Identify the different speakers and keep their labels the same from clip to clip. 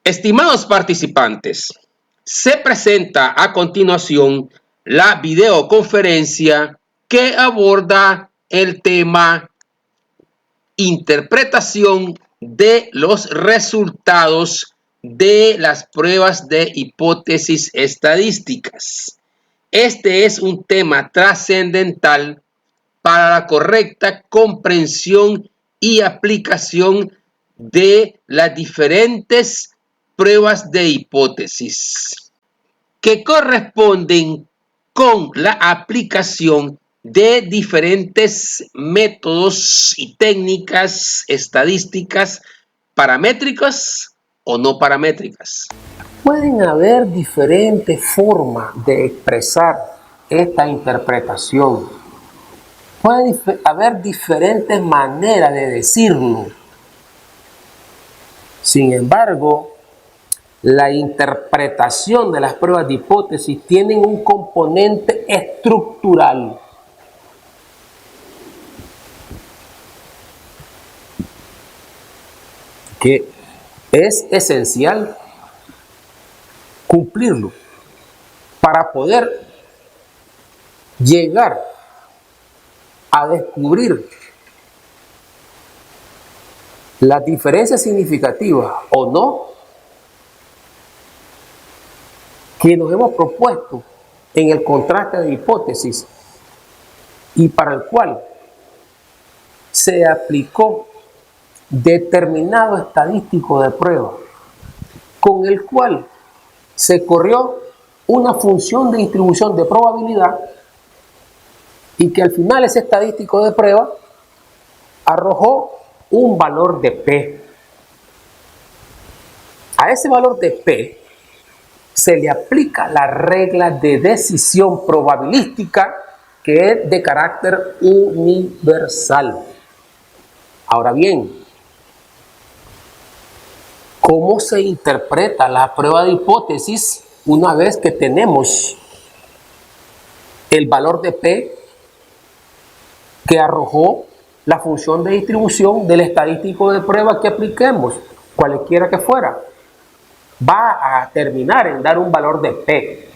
Speaker 1: Estimados participantes, se presenta a continuación la videoconferencia que aborda el tema interpretación de los resultados de las pruebas de hipótesis estadísticas. Este es un tema trascendental para la correcta comprensión y aplicación de las diferentes pruebas de hipótesis que corresponden con la aplicación de diferentes métodos y técnicas estadísticas paramétricas o no paramétricas.
Speaker 2: Pueden haber diferentes formas de expresar esta interpretación. Puede haber diferentes maneras de decirlo. Sin embargo, la interpretación de las pruebas de hipótesis tiene un componente estructural. Que es esencial cumplirlo para poder llegar a descubrir las diferencias significativas o no que nos hemos propuesto en el contraste de hipótesis y para el cual se aplicó determinado estadístico de prueba con el cual se corrió una función de distribución de probabilidad y que al final ese estadístico de prueba arrojó un valor de P. A ese valor de P se le aplica la regla de decisión probabilística que es de carácter universal. Ahora bien, ¿cómo se interpreta la prueba de hipótesis una vez que tenemos el valor de P que arrojó la función de distribución del estadístico de prueba que apliquemos, cualquiera que fuera? Va a terminar en dar un valor de P.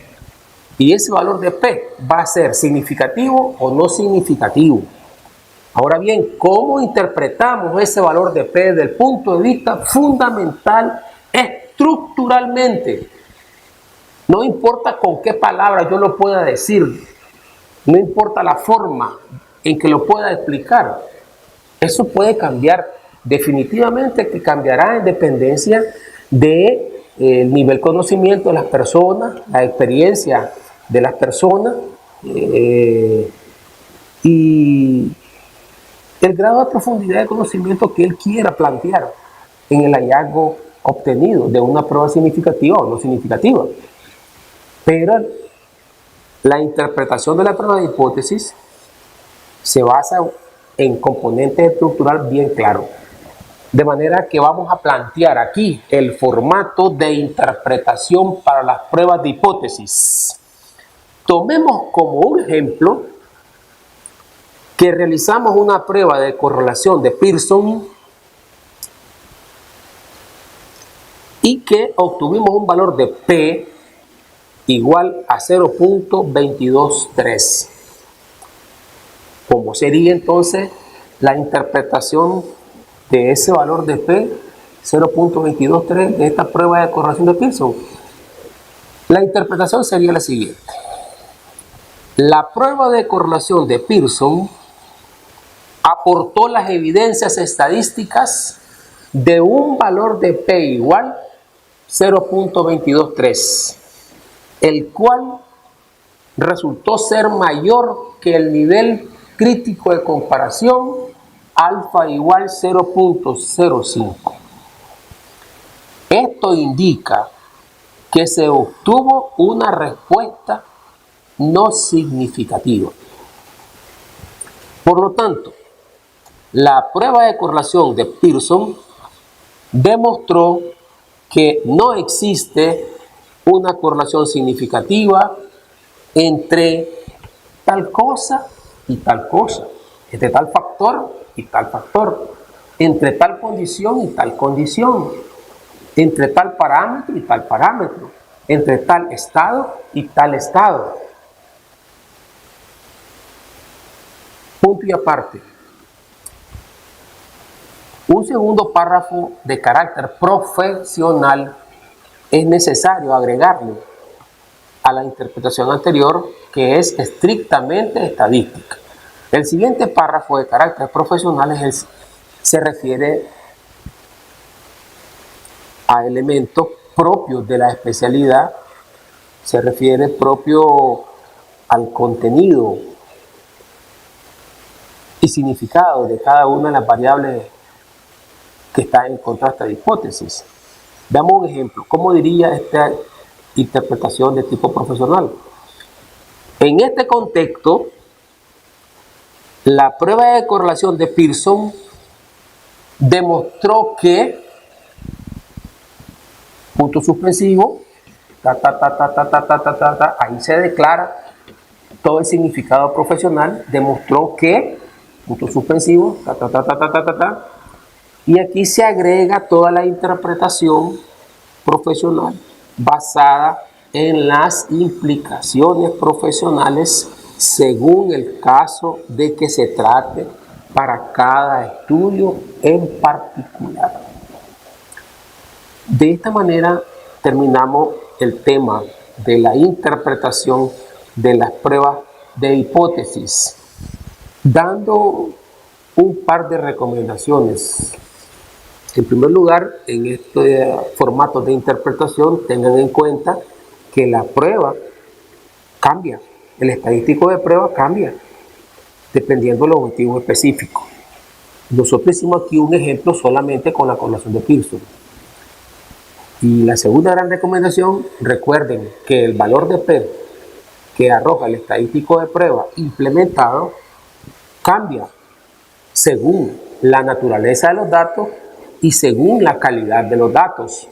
Speaker 2: Y ese valor de P va a ser significativo o no significativo. Ahora bien, ¿cómo interpretamos ese valor de P desde el punto de vista fundamental estructuralmente? No importa con qué palabra yo lo pueda decir, no importa la forma en que lo pueda explicar. Eso puede cambiar, definitivamente que cambiará en dependencia de el nivel de conocimiento de las personas, la experiencia de las personas y el grado de profundidad de conocimiento que él quiera plantear en el hallazgo obtenido de una prueba significativa o no significativa. Pero la interpretación de la prueba de hipótesis se basa en componentes estructurales bien claros. De manera que vamos a plantear aquí el formato de interpretación para las pruebas de hipótesis. Tomemos como un ejemplo que realizamos una prueba de correlación de Pearson y que obtuvimos un valor de P igual a 0.223. ¿Cómo sería entonces la interpretación de ese valor de P 0.223 de esta prueba de correlación de Pearson? La interpretación sería la siguiente. La prueba de correlación de Pearson aportó las evidencias estadísticas de un valor de P igual 0.223, el cual resultó ser mayor que el nivel crítico de comparación alfa igual 0.05. Esto indica que se obtuvo una respuesta no significativa. Por lo tanto, la prueba de correlación de Pearson demostró que no existe una correlación significativa entre tal cosa y tal cosa, entre tal factor y tal factor, entre tal condición y tal condición, entre tal parámetro y tal parámetro, entre tal estado y tal estado. Punto y aparte. Un segundo párrafo de carácter profesional es necesario agregarle a la interpretación anterior, que es estrictamente estadística. El siguiente párrafo de carácter profesional se refiere a elementos propios de la especialidad, se refiere propio al contenido y significado de cada una de las variables que está en contraste de hipótesis. Damos un ejemplo. ¿Cómo diría esta interpretación de tipo profesional? En este contexto, la prueba de correlación de Pearson demostró que, punto suspensivo, ahí se declara todo el significado profesional, demostró que, punto suspensivo, y aquí se agrega toda la interpretación profesional basada en las implicaciones profesionales según el caso de que se trate para cada estudio en particular. De esta manera terminamos el tema de la interpretación de las pruebas de hipótesis, dando un par de recomendaciones. En primer lugar, en este formato de interpretación, tengan en cuenta que la prueba cambia, el estadístico de prueba cambia, dependiendo del objetivo específico. Nosotros hicimos aquí un ejemplo solamente con la correlación de Pearson. Y la segunda gran recomendación, recuerden que el valor de P que arroja el estadístico de prueba implementado cambia según la naturaleza de los datos y según la calidad de los datos.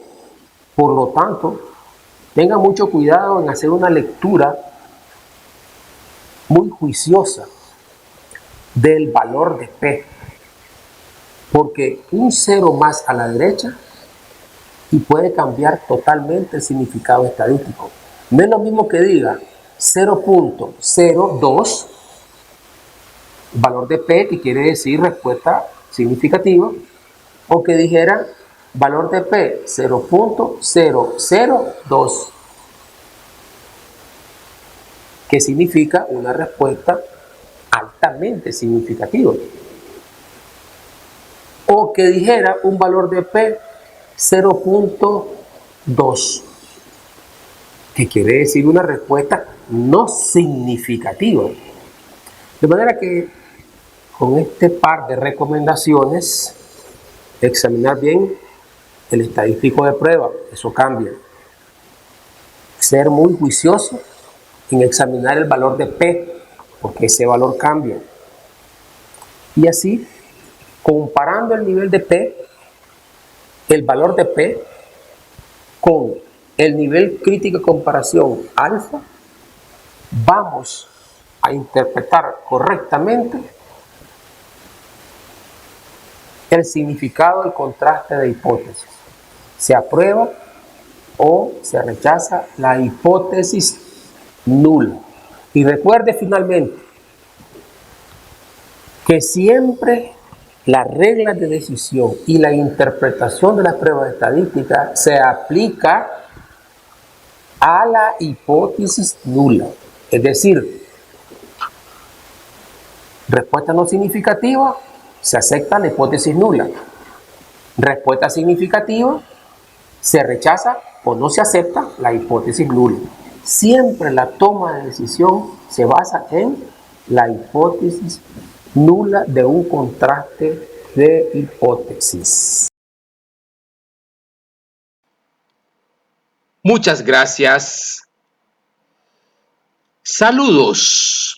Speaker 2: Por lo tanto, tengan mucho cuidado en hacer una lectura muy juiciosa del valor de P, porque un cero más a la derecha y puede cambiar totalmente el significado estadístico. No es lo mismo que diga 0.02, valor de P, que quiere decir respuesta significativa, o que dijera valor de P 0.002, que significa una respuesta altamente significativa, o que dijera un valor de P 0.2, que quiere decir una respuesta no significativa. De manera que con este par de recomendaciones, examinar bien el estadístico de prueba, eso cambia. Ser muy juicioso en examinar el valor de P, porque ese valor cambia. Y así, comparando el nivel de P, el valor de P, con el nivel crítico de comparación alfa, vamos a interpretar correctamente el significado del contraste de hipótesis. Se aprueba o se rechaza la hipótesis nula. Y recuerde finalmente que siempre las reglas de decisión y la interpretación de las pruebas estadísticas se aplica a la hipótesis nula. Es decir, respuesta no significativa, se acepta la hipótesis nula. Respuesta significativa, se rechaza o no se acepta la hipótesis nula. Siempre la toma de decisión se basa en la hipótesis nula de un contraste de hipótesis.
Speaker 1: Muchas gracias. Saludos.